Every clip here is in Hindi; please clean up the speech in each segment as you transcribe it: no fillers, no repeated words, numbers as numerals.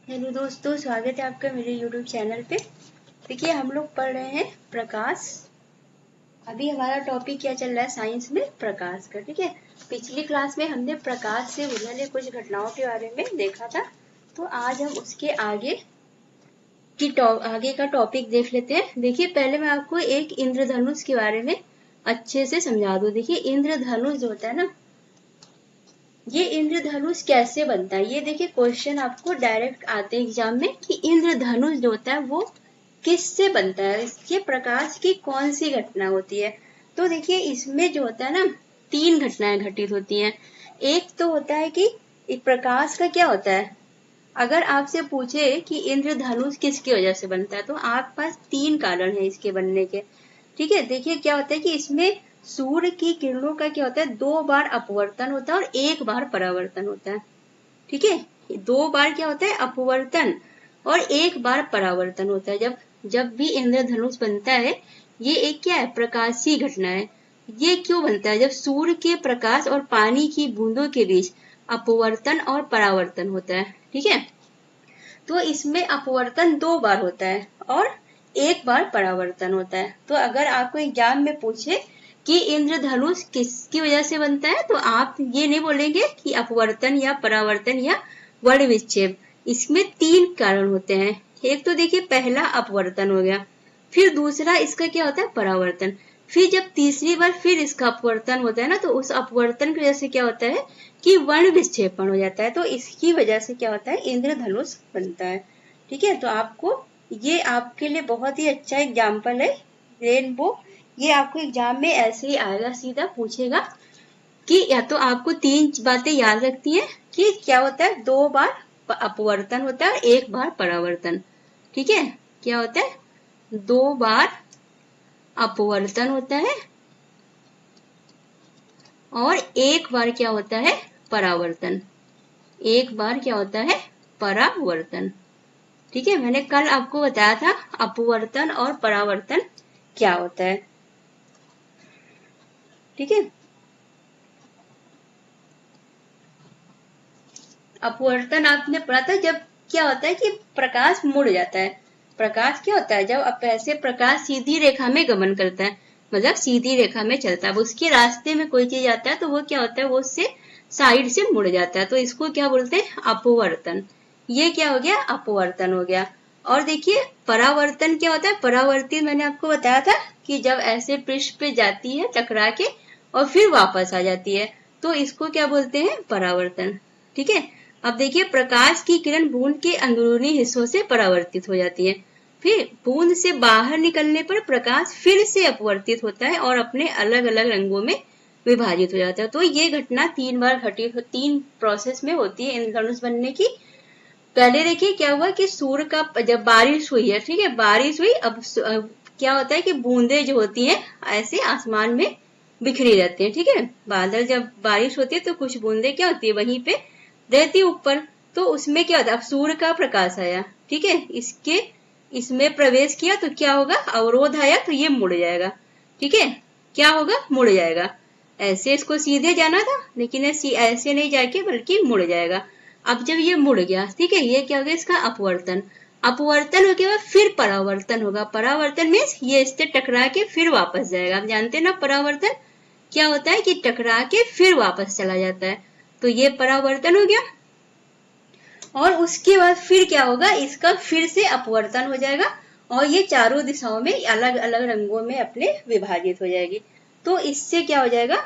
हेलो दोस्तों, स्वागत है आपका मेरे YouTube चैनल पे। देखिए, हम लोग पढ़ रहे हैं प्रकाश। अभी हमारा टॉपिक क्या चल रहा है साइंस में, प्रकाश का। ठीक है, पिछली क्लास में हमने प्रकाश से जुड़े कुछ घटनाओं के बारे में देखा था, तो आज हम उसके आगे का टॉपिक देख लेते हैं। देखिए, पहले मैं आपको एक इंद्रधनुष के बारे में अच्छे से समझा दूं। देखिए, इंद्रधनुष जो होता है ना, ये इंद्रधनुष कैसे बनता है, ये देखिए क्वेश्चन आपको डायरेक्ट आते हैं एग्जाम में कि इंद्रधनुष जो होता है वो किससे बनता है, इसके प्रकाश की कौन सी घटना होती है। तो देखिए, इसमें जो होता है ना, 3 घटनाएं घटित होती हैं। एक तो होता है कि प्रकाश का क्या होता है, अगर आपसे पूछे कि इंद्रधनुष किसकी वजह से बनता है तो आपके पास 3 कारण है इसके बनने के। ठीक है, देखिए क्या होता है कि इसमें सूर्य की किरणों का क्या होता है, 2 बार अपवर्तन होता है और 1 बार परावर्तन होता है। ठीक है, 2 बार क्या होता है अपवर्तन और 1 बार परावर्तन होता है। जब भी इंद्रधनुष बनता है, ये एक क्या है, प्रकाशीय घटना है। ये क्यों बनता है, जब सूर्य के प्रकाश और पानी की बूंदों के बीच अपवर्तन और परावर्तन होता है। ठीक है, तो इसमें अपवर्तन 2 बार होता है और 1 बार परावर्तन होता है। तो अगर आपको एग्जाम में पूछे कि इंद्रधनुष किसकी वजह से बनता है, तो आप ये नहीं बोलेंगे कि अपवर्तन या परावर्तन या वर्ण विक्षेप। इसमें 3 कारण होते हैं। एक तो देखिए पहला अपवर्तन हो गया, फिर दूसरा इसका क्या होता है परावर्तन, फिर जब तीसरी बार फिर इसका अपवर्तन होता है ना, तो उस अपवर्तन की वजह से क्या होता है कि वर्ण विक्षेपण हो जाता है। तो इसकी वजह से क्या होता है, इंद्रधनुष बनता है। ठीक है, तो आपको ये आपके लिए बहुत ही अच्छा एग्जाम्पल है रेनबो। ये आपको एग्जाम में ऐसे ही आएगा, सीधा पूछेगा कि या तो आपको 3 बातें याद रखती है कि क्या होता है, 2 बार अपवर्तन होता है और 1 बार परावर्तन। ठीक है, क्या होता है, 2 बार अपवर्तन होता है और 1 बार क्या होता है परावर्तन। 1 बार क्या होता है परावर्तन। ठीक है, मैंने कल आपको बताया था अपवर्तन और परावर्तन क्या होता है। ठीक है, अपवर्तन आपने पढ़ा था, जब क्या होता है कि प्रकाश मुड़ जाता है। प्रकाश क्या होता है, जब ऐसे प्रकाश सीधी रेखा में गमन करता है, मतलब सीधी रेखा में चलता है, उसके रास्ते में कोई चीज आता है तो वो क्या होता है, वो उससे साइड से मुड़ जाता है, तो इसको क्या बोलते हैं अपवर्तन। ये क्या हो गया, अपवर्तन हो गया। और देखिए परावर्तन क्या होता है, परावर्तित मैंने आपको बताया था कि जब ऐसे पृष्ठ पे जाती है टकरा के और फिर वापस आ जाती है, तो इसको क्या बोलते हैं परावर्तन। ठीक है, अब देखिए प्रकाश की किरण बूंद के अंदरूनी हिस्सों से परावर्तित हो जाती है, फिर बूंद से बाहर निकलने पर प्रकाश फिर से अपवर्तित होता है और अपने अलग अलग रंगों में विभाजित हो जाता है। तो ये घटना 3 बार घटित 3 प्रोसेस में होती है इंद्रधनुष बनने की। पहले देखिए क्या हुआ कि सूर्य का जब बारिश हुई है, ठीक है, बारिश हुई, अब क्या होता है कि बूंदे जो होती है ऐसे आसमान में बिखरी रहती है। ठीक है, बादल जब बारिश होती है तो कुछ बूंदे क्या होती है वहीं पे रहती ऊपर, तो उसमें क्या होता है, अब सूर्य का प्रकाश आया, ठीक है, इसमें प्रवेश किया तो क्या होगा, अवरोध आया तो ये मुड़ जाएगा। ठीक है, क्या होगा, मुड़ जाएगा। ऐसे इसको सीधे जाना था, लेकिन ऐसे नहीं जाके बल्कि मुड़ जाएगा। अब जब ये मुड़ गया, ठीक है, ये क्या हो गया, इसका अपवर्तन। अपवर्तन हो के बाद फिर परावर्तन होगा। परावर्तन मीन्स ये इससे टकरा के फिर वापस जाएगा। आप जानते हैं ना परावर्तन क्या होता है कि टकरा के फिर वापस चला जाता है, तो ये परावर्तन हो गया। और उसके बाद फिर क्या होगा, इसका फिर से अपवर्तन हो जाएगा और ये चारों दिशाओं में अलग अलग रंगों में अपने विभाजित हो जाएगी। तो इससे क्या हो जाएगा,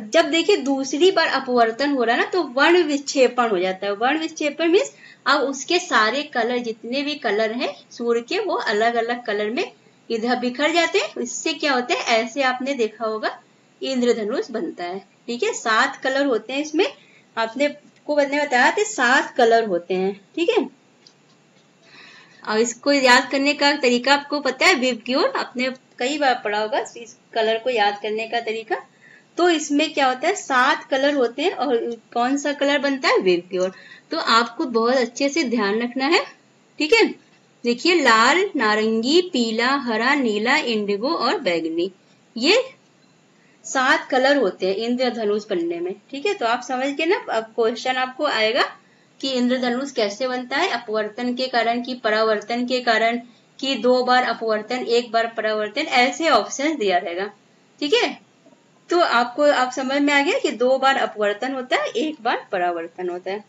जब देखिए दूसरी बार अपवर्तन हो रहा है ना, तो वर्ण विक्षेपण हो जाता है। वर्ण विक्षेपण मीन्स अब उसके सारे कलर, जितने भी कलर हैं सूर्य के, वो अलग अलग कलर में इधर बिखर जाते हैं। इससे क्या होता है, ऐसे आपने देखा होगा इंद्रधनुष बनता है। ठीक है, 7 कलर होते हैं इसमें, आपने को बनने बताया थे 7 कलर होते हैं। ठीक है, और इसको याद करने का तरीका आपको पता है, विबग्योर, आपने कई बार पढ़ा होगा इस कलर को याद करने का तरीका। तो इसमें क्या होता है, 7 कलर होते हैं और कौन सा कलर बनता है, विबग्योर। तो आपको बहुत अच्छे से ध्यान रखना है। ठीक है, देखिए लाल, नारंगी, पीला, हरा, नीला, इंडिगो और बैगनी, ये 7 कलर होते हैं इंद्रधनुष बनने में। ठीक है, तो आप समझ गए ना, अब क्वेश्चन आपको आएगा कि इंद्रधनुष कैसे बनता है, अपवर्तन के कारण कि परावर्तन के कारण कि 2 बार अपवर्तन 1 बार परावर्तन, ऐसे ऑप्शन दिया रहेगा। ठीक है, तो आपको आप समझ में आ गया कि 2 बार अपवर्तन होता है, 1 बार परावर्तन होता है।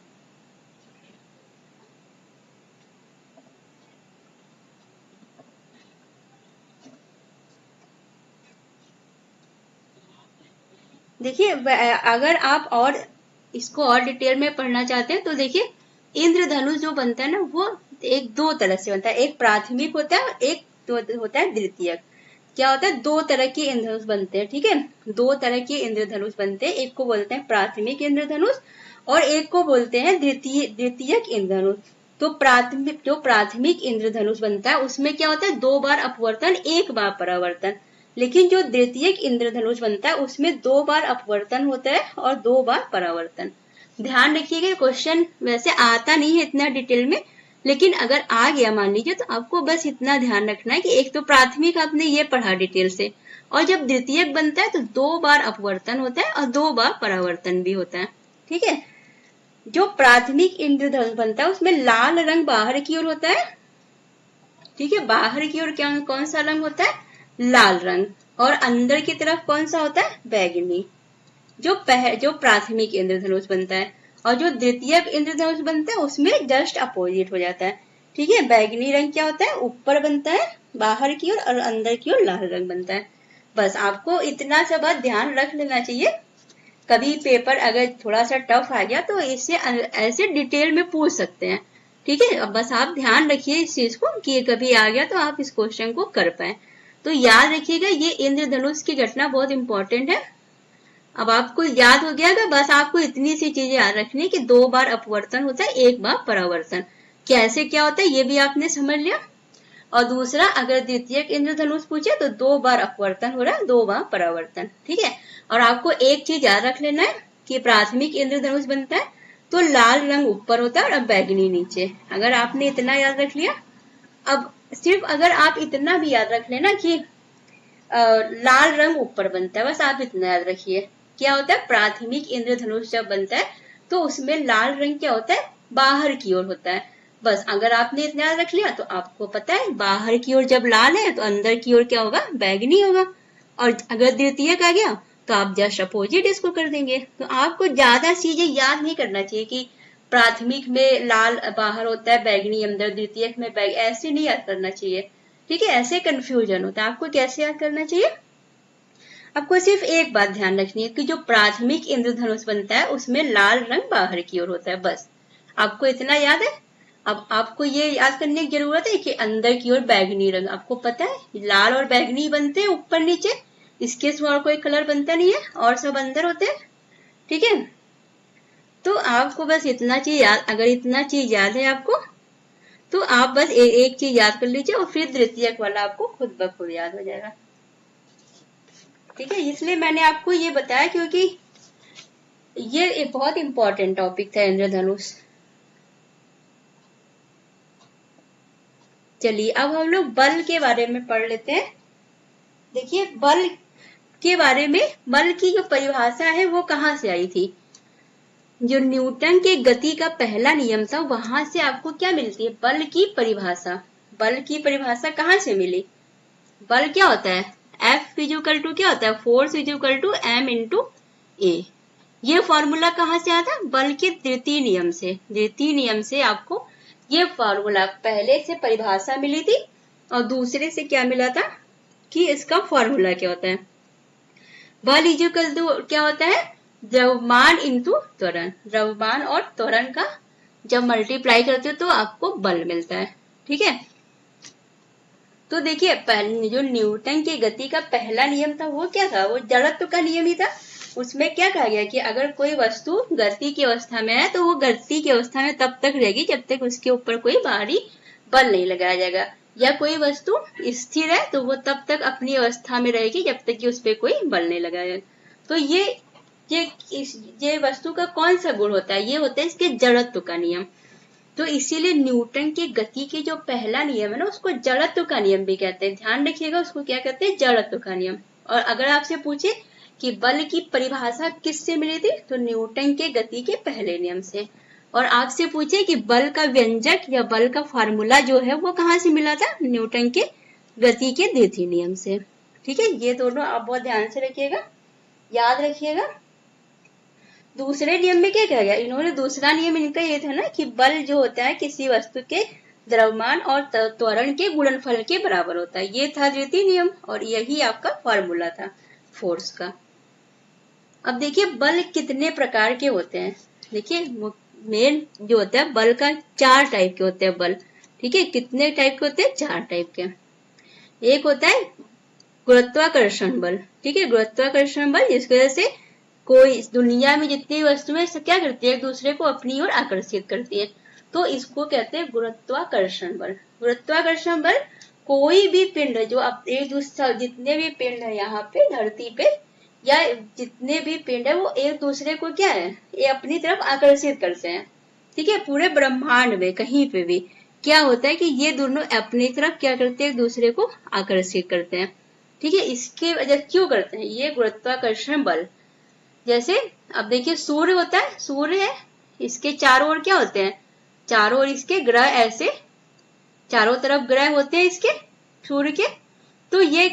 देखिए अगर आप और इसको और डिटेल में पढ़ना चाहते हैं तो देखिए इंद्रधनुष जो बनता है ना वो एक 2 तरह से बनता है, एक प्राथमिक होता है और एक होता है द्वितीयक। क्या होता है, 2 तरह के इंद्रधनुष बनते हैं। ठीक है, 2 तरह के इंद्रधनुष बनते हैं, एक को बोलते हैं प्राथमिक इंद्रधनुष और एक को बोलते हैं द्वितीयक इंद्रधनुष। तो प्राथमिक इंद्रधनुष बनता है उसमें क्या होता है, 2 बार अपवर्तन 1 बार परावर्तन। लेकिन जो द्वितीयक इंद्रधनुष बनता है उसमें 2 बार अपवर्तन होता है और 2 बार परावर्तन। ध्यान रखिएगा, क्वेश्चन वैसे आता नहीं है इतना डिटेल में, लेकिन अगर आ गया मान लीजिए तो आपको बस इतना ध्यान रखना है कि एक तो प्राथमिक आपने ये पढ़ा डिटेल से, और जब द्वितीयक बनता है तो 2 बार अपवर्तन होता है और 2 बार परावर्तन भी होता है। ठीक है, जो प्राथमिक इंद्रधनुष बनता है उसमें लाल रंग बाहर की ओर होता है। ठीक है, बाहर की ओर क्या कौन सा रंग होता है, लाल रंग, और अंदर की तरफ कौन सा होता है, बैगनी। जो प्राथमिक इंद्रधनुष बनता है, और जो द्वितीयक इंद्रधनुष बनता है उसमें जस्ट अपोजिट हो जाता है। ठीक है, बैगनी रंग क्या होता है, ऊपर बनता है बाहर की ओर और अंदर की ओर लाल रंग बनता है। बस आपको इतना सा बात ध्यान रख लेना चाहिए। कभी पेपर अगर थोड़ा सा टफ आ गया तो इससे ऐसे डिटेल में पूछ सकते हैं। ठीक है, अब बस आप ध्यान रखिए इस चीज को कि कभी आ गया तो आप इस क्वेश्चन को कर पाए। तो याद रखिएगा ये इंद्रधनुष की घटना बहुत इंपॉर्टेंट है। अब आपको याद हो गया, बस आपको इतनी सी चीजें याद रखनी है कि 2 बार अपवर्तन होता है, 1 बार परावर्तन। कैसे क्या होता है ये भी आपने समझ लिया। और दूसरा, अगर द्वितीयक इंद्रधनुष पूछे तो 2 बार अपवर्तन हो रहा है, 2 बार परावर्तन। ठीक है, और आपको एक चीज याद रख लेना है कि प्राथमिक इंद्रधनुष बनता है तो लाल रंग ऊपर होता है और बैगनी नीचे। अगर आपने इतना याद रख लिया, अब सिर्फ अगर आप इतना भी याद रख लेना कि लाल रंग ऊपर बनता है, बस आप इतना याद रखिए। क्या होता है, प्राथमिक इंद्रधनुष जब बनता है तो उसमें लाल रंग क्या होता है, बाहर की ओर होता है। बस अगर आपने इतना याद रख लिया तो आपको पता है बाहर की ओर जब लाल है तो अंदर की ओर क्या होगा, बैगनी होगा। और अगर द्वितीयक आ गया तो आप जस्ट अपोजिट इसको कर देंगे। तो आपको ज्यादा चीजें याद नहीं करना चाहिए कि प्राथमिक में लाल बाहर होता है बैगनी अंदर, द्वितीयक में ऐसे नहीं याद करना चाहिए। ठीक है, ऐसे कंफ्यूजन होता है। आपको कैसे याद करना चाहिए, आपको सिर्फ एक बात ध्यान रखनी है कि जो प्राथमिक इंद्रधनुष बनता है उसमें लाल रंग बाहर की ओर होता है। बस आपको इतना याद है। अब आपको ये याद करने की जरूरत है कि अंदर की ओर बैगनी रंग, आपको पता है लाल और बैगनी बनते हैं ऊपर नीचे, इसके सिवा और कोई कलर बनता नहीं है और सब अंदर होते हैं। ठीक है, तो आपको बस इतना चीज याद, अगर इतना चीज याद है आपको तो आप बस एक चीज याद कर लीजिए और फिर द्वितीयक वाला आपको खुद ब खुद याद हो जाएगा। ठीक है, इसलिए मैंने आपको ये बताया क्योंकि ये एक बहुत इंपॉर्टेंट टॉपिक था इंद्रधनुष। चलिए अब हम लोग बल के बारे में पढ़ लेते हैं। देखिए बल के बारे में, बल की जो परिभाषा है वो कहाँ से आई थी, जो न्यूटन के गति का पहला नियम था वहां से आपको क्या मिलती है, बल की परिभाषा। बल की परिभाषा कहाँ से मिली, बल क्या होता है, F इक्वल टू क्या होता है, force equal to M into A। ये फॉर्मूला कहाँ से आता है, बल के द्वितीय नियम से। द्वितीय नियम से आपको ये फॉर्मूला, पहले से परिभाषा मिली थी और दूसरे से क्या मिला था कि इसका फॉर्मूला क्या होता है। बल इक्वल टू क्या होता है, द्रव्यमान इंटू त्वरण। द्रव्यमान और त्वरण का जब मल्टीप्लाई करते हो तो आपको बल मिलता है। ठीक है, तो देखिए पहले जो न्यूटन की गति का पहला नियम था वो क्या था, वो जड़त्व का नियम ही था। उसमें क्या कहा गया कि अगर कोई वस्तु गति की अवस्था में है तो वो गति की अवस्था में तब तक रहेगी जब तक उसके ऊपर कोई बाहरी बल नहीं लगाया जाएगा, या कोई वस्तु स्थिर है तो वो तब तक अपनी अवस्था में रहेगी जब तक कि उस पर कोई बल नहीं लगाया जाए। तो ये वस्तु का कौन सा गुण होता है, ये होता है इसके जड़त्व का नियम। तो इसीलिए न्यूटन के गति के जो पहला नियम है ना उसको जड़त्व का नियम भी कहते हैं। ध्यान रखिएगा, उसको क्या कहते हैं, जड़त्व का नियम। और अगर आपसे पूछे कि बल की परिभाषा किससे मिली थी तो न्यूटन के गति के पहले नियम से। और आपसे पूछे कि बल का व्यंजक या बल का फार्मूला जो है वो कहाँ से मिला था, न्यूटन के गति के द्वितीय नियम से। ठीक है, ये दोनों आप बहुत ध्यान से रखिएगा, याद रखिएगा। दूसरे नियम में क्या कहा गया, इन्होंने दूसरा नियम इनका ये था ना कि बल जो होता है किसी वस्तु के द्रव्यमान और त्वरण के गुणनफल के बराबर होता है, ये था द्वितीय नियम और यही आपका फॉर्मूला था फोर्स का। अब देखिए बल कितने प्रकार के होते हैं। देखिए मेन जो होता है बल का 4 टाइप के होते हैं बल। ठीक है, कितने टाइप के होते हैं, 4 टाइप के। एक होता है गुरुत्वाकर्षण बल। ठीक है, गुरुत्वाकर्षण बल जिसकी वजह से कोई इस दुनिया में जितनी वस्तुएं क्या करती है, एक दूसरे को अपनी ओर आकर्षित करती है, तो इसको कहते हैं गुरुत्वाकर्षण बल। गुरुत्वाकर्षण बल कोई भी पिंड जो एक दूसरे, जितने भी पिंड है यहाँ पे धरती पे या जितने भी पिंड है वो एक दूसरे को क्या है, ये अपनी तरफ आकर्षित करते हैं। ठीक है, पूरे ब्रह्मांड में कहीं पे भी क्या होता है कि ये दोनों अपनी तरफ क्या करते हैं, एक दूसरे को आकर्षित करते हैं। ठीक है, इसके वजह क्यों करते हैं, ये गुरुत्वाकर्षण बल। जैसे अब देखिए सूर्य होता है, सूर्य है, इसके चारों ओर क्या होते हैं, चारों ओर इसके ग्रह, ऐसे चारों तरफ ग्रह होते हैं इसके सूर्य के। तो ये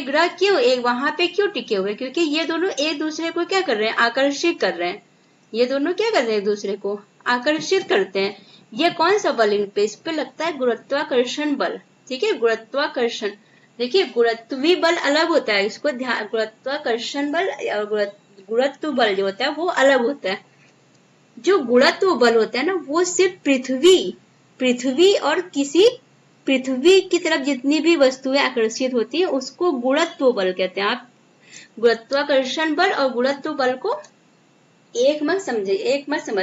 ग्रह क्यों एक वहां पे क्यों टिके हुए, क्योंकि ये दोनों एक दूसरे को क्या कर रहे हैं, आकर्षित कर रहे हैं। ये दोनों क्या कर रहे हैं, एक दूसरे को आकर्षित करते हैं। ये कौन सा बल इन पे, इस पे लगता है गुरुत्वाकर्षण बल। ठीक है, गुरुत्वाकर्षण। देखिए गुरुत्वीय बल अलग होता है, इसको ध्यान, गुरुत्वाकर्षण बल और गुरुत्व बल जो होता है वो अलग होता है। जो गुरुत्व बल होता है ना वो सिर्फ पृथ्वी और किसी पृथ्वी की तरफ जितनी भी वस्तुएं आकर्षित होती है उसको गुरुत्व बल कहते हैं। आप गुरुत्वाकर्षण बल और गुरुत्व बल को एक मत समझ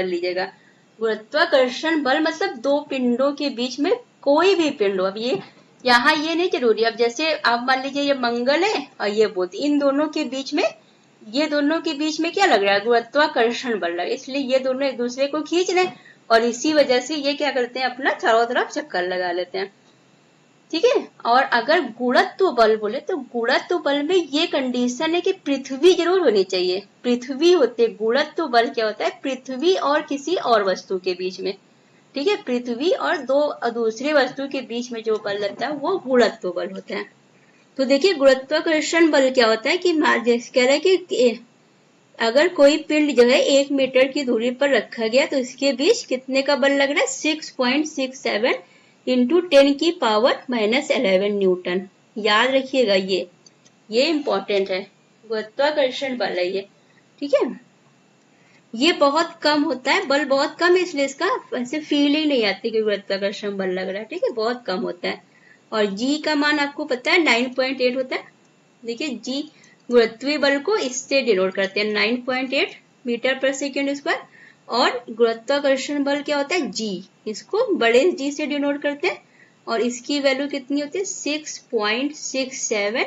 लीजिएगा। गुरुत्वाकर्षण बल मतलब दो पिंडों के बीच में कोई भी पिंड हो। अब ये यहाँ ये नहीं जरूरी, अब जैसे आप मान लीजिए ये मंगल है और ये बुध, इन दोनों के बीच में, ये दोनों के बीच में क्या लग रहा है, गुरुत्वाकर्षण बल लग रहा है, इसलिए ये दोनों एक दूसरे को खींच रहे हैं और इसी वजह से ये क्या करते हैं, अपना चारों तरफ चक्कर लगा लेते हैं। ठीक है, और अगर गुरुत्व बल बोले तो गुरुत्व बल में ये कंडीशन है कि पृथ्वी जरूर होनी चाहिए, पृथ्वी होते। गुरुत्व बल क्या होता है, पृथ्वी और किसी और वस्तु के बीच में। ठीक है, पृथ्वी और दो दूसरे वस्तु के बीच में जो बल लगता है वो गुरुत्व बल होता है। तो देखिए गुरुत्वाकर्षण बल क्या होता है कि कह रहा है कि अगर कोई पिंड जो है 1 मीटर की दूरी पर रखा गया तो इसके बीच कितने का बल लग रहा है, 6.67 इंटू 10 की पावर -11 न्यूटन। याद रखिएगा, ये इंपॉर्टेंट है, गुरुत्वाकर्षण बल है ये। ठीक है, ये बहुत कम होता है, बल बहुत कम है, इसलिए इसका वैसे फील ही नहीं आती कि गुरुत्वाकर्षण बल लग रहा है। ठीक है, बहुत कम होता है। और जी का मान आपको पता है 9.8 होता है। देखिए जी गुरुत्वीय बल को इससे डिनोट करते हैं, 9.8 मीटर पर सेकेंड स्क्वायर। और गुरुत्वाकर्षण बल क्या होता है, जी, इसको बड़े जी से डिनोट करते हैं और इसकी वैल्यू कितनी होती है, 6.67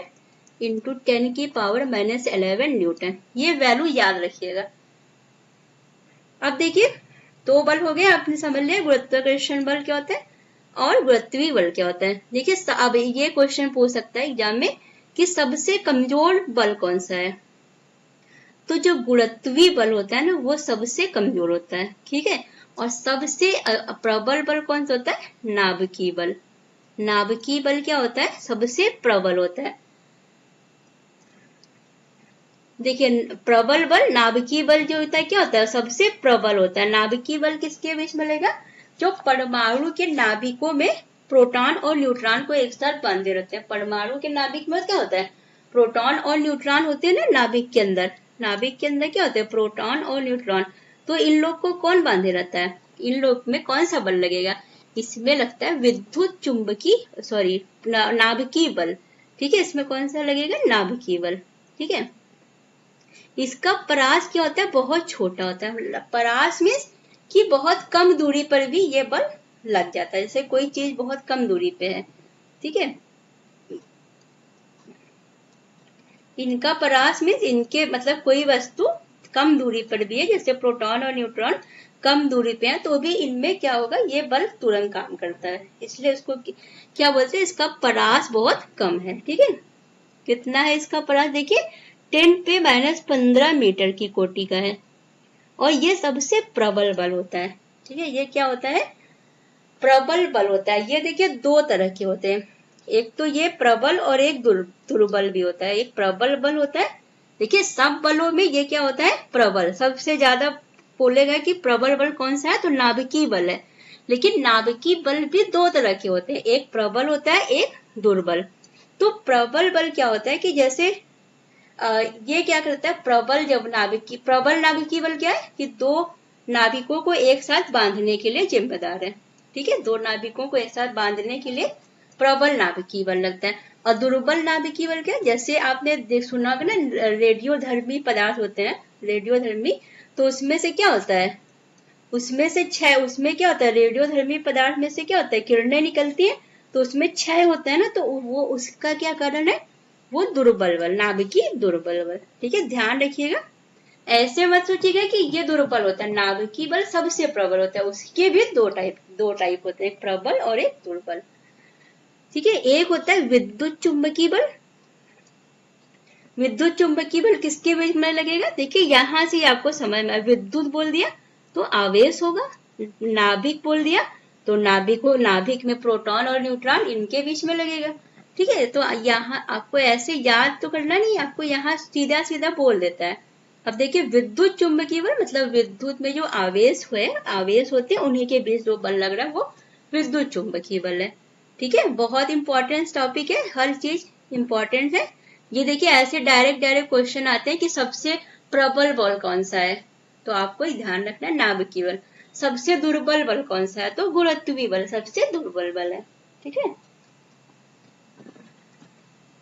इंटू 10 की पावर -11 न्यूटन। ये वैल्यू याद रखिएगा। अब देखिए 2 बल हो गए, आपने समझ लिया गुरुत्वाकर्षण बल क्या होता है और गुरुत्वीय बल क्या होता है। देखिए अब ये क्वेश्चन पूछ सकता है एग्जाम में कि सबसे कमजोर बल कौन सा है, तो जो गुरुत्वीय बल होता है ना वो सबसे कमजोर होता है। ठीक है, और सबसे प्रबल बल कौन सा होता है, नाभिकीय बल। नाभिकीय बल क्या होता है, सबसे प्रबल होता है। देखिए प्रबल बल, नाभिकीय बल जो होता है क्या होता है, सबसे प्रबल होता है। नाभिकीय बल किसके बीच मिलेगा, जो परमाणु के नाभिकों में प्रोटॉन और न्यूट्रॉन को एक साथ बांधे रहते हैं। परमाणु के नाभिक में क्या होता है, प्रोटॉन और न्यूट्रॉन होते हैं ना नाभिक के अंदर। नाभिक के अंदर क्या होते हैं, प्रोटॉन और न्यूट्रॉन। तो इन लोग को कौन बांधे रहता है, इन लोग में कौन सा बल लगेगा, इसमें लगता है विद्युत चुंबकीय नाभिकीय बल। ठीक है, इसमें कौन सा लगेगा, नाभिकीय बल। ठीक है, इसका परास क्या होता है, बहुत छोटा होता है। परास मीन्स कि बहुत कम दूरी पर भी ये बल लग जाता है, जैसे कोई चीज बहुत कम दूरी पे है। ठीक है, इनका परास मीन्स इनके मतलब कोई वस्तु कम दूरी पर भी है, जैसे प्रोटॉन और न्यूट्रॉन कम दूरी पे है तो भी इनमें क्या होगा, ये बल तुरंत काम करता है, इसलिए इसको क्या बोलते हैं, इसका परास बहुत कम है। ठीक है, कितना है इसका परास, देखिए 10 पे -15 मीटर की कोटि का है और ये सबसे प्रबल बल होता है। ठीक है, ये क्या होता है, प्रबल बल होता है। ये देखिए दो तरह के होते हैं, एक तो ये प्रबल और एक दुर्बल भी होता है। एक प्रबल बल होता है, देखिए सब बलों में ये क्या होता है, प्रबल। सबसे ज्यादा बोलेगा कि प्रबल बल कौन सा है, तो नाभिकीय बल है। लेकिन नाभिकीय बल भी दो तरह के होते हैं, एक प्रबल होता है, एक दुर्बल। तो प्रबल बल क्या होता है कि जैसे ये क्या करता है, प्रबल नाभिकीय बल क्या है कि दो नाभिकों को एक साथ बांधने के लिए जिम्मेदार है। ठीक है, दो नाभिकों को एक साथ बांधने के लिए प्रबल नाभिकीय बल लगता है। और दुर्बल नाभिकीय बल क्या है, जैसे आपने सुना होगा ना, रेडियोधर्मी पदार्थ होते हैं, रेडियोधर्मी, तो उसमें से क्या होता है, उसमें क्या होता है, रेडियोधर्मी पदार्थ में से क्या होता है, किरणें निकलती है, तो उसमें क्षय होता है ना, तो वो उसका क्या कारण है, वो दुर्बल बल, नाभिकीय दुर्बल बल। ठीक है, ध्यान रखिएगा, ऐसे मत सोचिएगा कि ये दुर्बल होता है, नाभिकीय बल सबसे प्रबल होता है। उसके भी दो टाइप होते हैं, एक प्रबल और एक दुर्बल। ठीक है, एक होता है विद्युत चुंबकीय बल। विद्युत चुंबकीय बल किसके बीच में लगेगा, देखिए यहां से आपको समझ में, विद्युत बोल दिया तो आवेश होगा, नाभिक बोल दिया तो नाभिक में प्रोटॉन और न्यूट्रॉन इनके बीच में लगेगा। ठीक है, तो यहाँ आपको ऐसे याद तो करना नहीं, आपको यहाँ सीधा सीधा बोल देता है। अब देखिए विद्युत चुंबकीय बल मतलब विद्युत में जो आवेश होते हैं उन्हीं के बीच जो बल लग रहा है वो विद्युत चुंबकीय बल है। ठीक है, बहुत इंपॉर्टेंट टॉपिक है, हर चीज इंपॉर्टेंट है। ये देखिए ऐसे डायरेक्ट क्वेश्चन आते हैं कि सबसे प्रबल बल कौन सा है, तो आपको ध्यान रखना है नाभिकीय बल। सबसे दुर्बल बल कौन सा है, तो गुरुत्वीय बल सबसे दुर्बल बल है। ठीक है,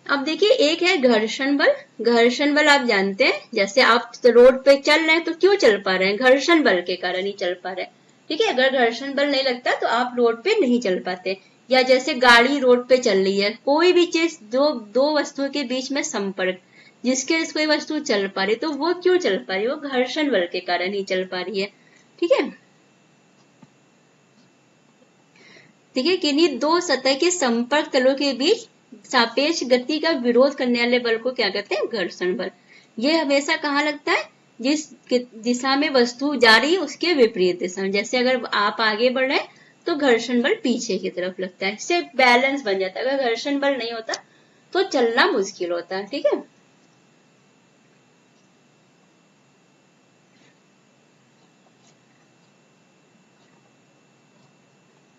अब देखिए एक है घर्षण बल। घर्षण बल आप जानते हैं, जैसे आप रोड पे चल रहे हैं तो क्यों चल पा रहे हैं, घर्षण बल के कारण ही चल पा रहे हैं। ठीक है, अगर घर्षण बल नहीं लगता तो आप रोड पे नहीं चल पाते। या जैसे गाड़ी रोड पे चल रही है, कोई भी चीज दो वस्तुओं के बीच में संपर्क, जिसके कोई वस्तु चल पा रही तो वो क्यों चल पा रही है, वो घर्षण बल के कारण ही चल पा रही है। ठीक है, देखिए किन्हीं दो सतह के संपर्क तलों के बीच सापेक्ष गति का विरोध करने वाले बल को क्या कहते हैं, घर्षण बल। ये हमेशा कहाँ लगता है, जिस दिशा में वस्तु जा रही है उसके विपरीत दिशा में। जैसे अगर आप आगे बढ़ रहे हैं तो घर्षण बल पीछे की तरफ लगता है, इससे बैलेंस बन जाता है। अगर घर्षण बल नहीं होता तो चलना मुश्किल होता है। ठीक है,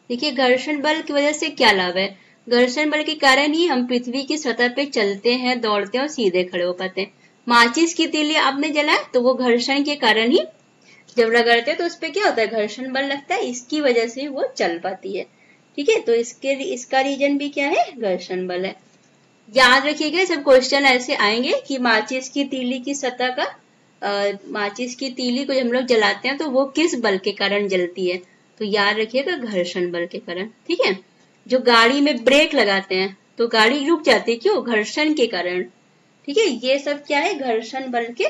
देखिए घर्षण बल की वजह से क्या लाभ है, घर्षण बल के कारण ही हम पृथ्वी की सतह पे चलते हैं, दौड़ते हैं और सीधे खड़े हो पाते हैं। माचिस की तीली आपने जलाया तो वो घर्षण के कारण ही जब रगड़ते हैं तो उस पर क्या होता है, घर्षण बल लगता है, इसकी वजह से वो चल पाती है। ठीक है, तो इसका रीजन भी क्या है, घर्षण बल है। याद रखिएगा सब क्वेश्चन ऐसे आएंगे कि माचिस की तीली की सतह का माचिस की तीली को हम लोग जलाते हैं तो वो किस बल के कारण जलती है, तो याद रखिएगा घर्षण बल के कारण। ठीक है, जो गाड़ी में ब्रेक लगाते हैं तो गाड़ी रुक जाती है, क्यों, घर्षण के कारण। ठीक है, ये सब क्या है, घर्षण बल के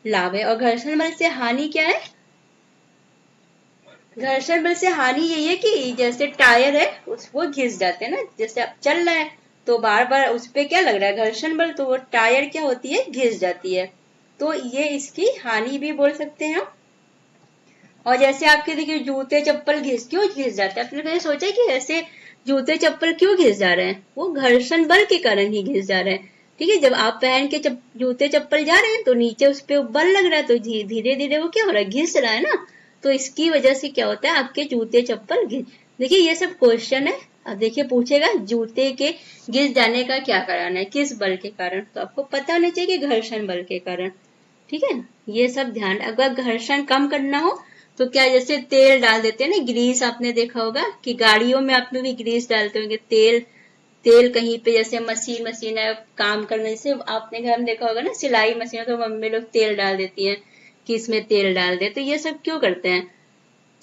लाभ है। और घर्षण बल से हानि क्या है, घर्षण बल से हानि यही है कि जैसे टायर है वो घिस जाते हैं ना, जैसे आप चल रहे हैं तो बार बार उस पे क्या लग रहा है, घर्षण बल, तो वो टायर क्या होती है, घिस जाती है, तो ये इसकी हानि भी बोल सकते हैं। और जैसे आपके देखिए जूते चप्पल क्यों घिस जाते हैं, आपने कभी सोचा कि ऐसे जूते चप्पल क्यों घिस जा रहे हैं, वो घर्षण बल के कारण ही घिस जा रहे हैं। ठीक है, जब आप पहन के जूते चप्पल जा रहे हैं तो नीचे उस पे बल लग रहा है, तो धीरे धीरे वो क्या हो रहा है, घिस रहा है ना, तो इसकी वजह से क्या होता है, आपके जूते चप्पल देखिए ये सब क्वेश्चन है। अब देखिए पूछेगा जूते के घिस जाने का क्या कारण है, किस बल के कारण, तो आपको पता होना चाहिए कि घर्षण बल के कारण। ठीक है, ये सब ध्यान, अगर घर्षण कम करना हो तो क्या, जैसे तेल डाल देते हैं ना, ग्रीस आपने देखा होगा कि गाड़ियों में आप लोग भी ग्रीस डालते होंगे, तेल तेल कहीं पे जैसे मशीन है काम करने से, आपने घर में देखा होगा ना सिलाई मशीन, तो मम्मी लोग तेल डाल देती हैं कि इसमें तेल डाल दे, तो ये सब क्यों करते हैं।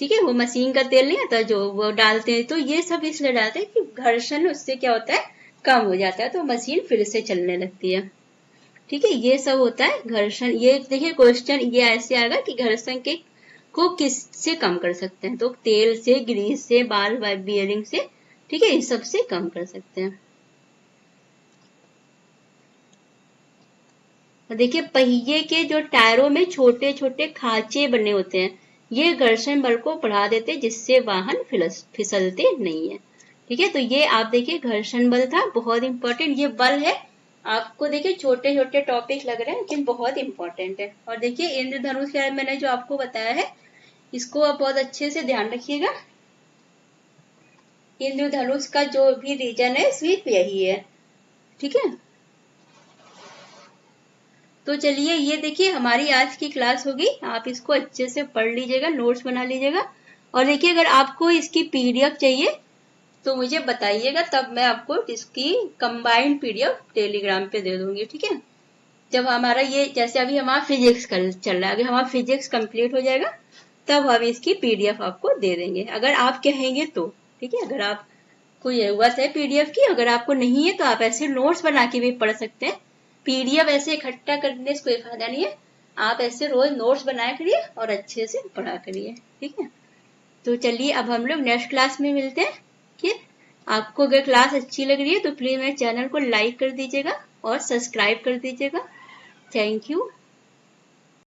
ठीक है, वो मशीन का तेल नहीं आता जो वो डालते हैं, तो ये सब इसलिए डालते हैं कि घर्षण उससे क्या होता है, कम हो जाता है, तो मशीन फिर से चलने लगती है। ठीक है, ये सब होता है घर्षण। ये देखिए क्वेश्चन ये ऐसे आएगा कि घर्षण के को किससे कम कर सकते हैं, तो तेल से, ग्रीस से, बाल बियरिंग से, ठीक है, इन सबसे कम कर सकते हैं। देखिए पहिए के जो टायरों में छोटे छोटे खांचे बने होते हैं, ये घर्षण बल को बढ़ा देते हैं, जिससे वाहन फिसलते नहीं है। ठीक है, तो ये आप देखिए घर्षण बल था, बहुत इंपॉर्टेंट ये बल है। आपको देखिए छोटे छोटे टॉपिक लग रहे हैं लेकिन बहुत इंपॉर्टेंट है। और देखिए इंद्रधनुष का मैंने जो आपको बताया है, इसको आप बहुत अच्छे से ध्यान रखिएगा। इंद्रधनुष का जो भी रीजन है सिर्फ यही है। ठीक है, तो चलिए ये देखिए हमारी आज की क्लास होगी, आप इसको अच्छे से पढ़ लीजिएगा, नोट्स बना लीजिएगा। और देखिए अगर आपको इसकी पीडीएफ चाहिए तो मुझे बताइएगा, तब मैं आपको इसकी कंबाइंड पीडीएफ टेलीग्राम पे दे दूंगी। ठीक है, जब हमारा ये जैसे अभी हमारा फिजिक्स चल रहा है, अगर हमारा फिजिक्स कंप्लीट हो जाएगा तब हम इसकी पीडीएफ आपको दे देंगे, अगर आप कहेंगे तो। ठीक है, अगर आपको जरूरत है पीडीएफ की, अगर आपको नहीं है तो आप ऐसे नोट्स बना के भी पढ़ सकते हैं। पीडीएफ ऐसे इकट्ठा करने से कोई फायदा नहीं है, आप ऐसे रोज नोट्स बनाया करिए और अच्छे से पढ़ा करिए। ठीक है, तो चलिए अब हम लोग नेक्स्ट क्लास में मिलते हैं। ठीक है, आपको अगर क्लास अच्छी लग रही है तो प्लीज मेरे चैनल को लाइक कर दीजिएगा और सब्सक्राइब कर दीजिएगा। Thank you.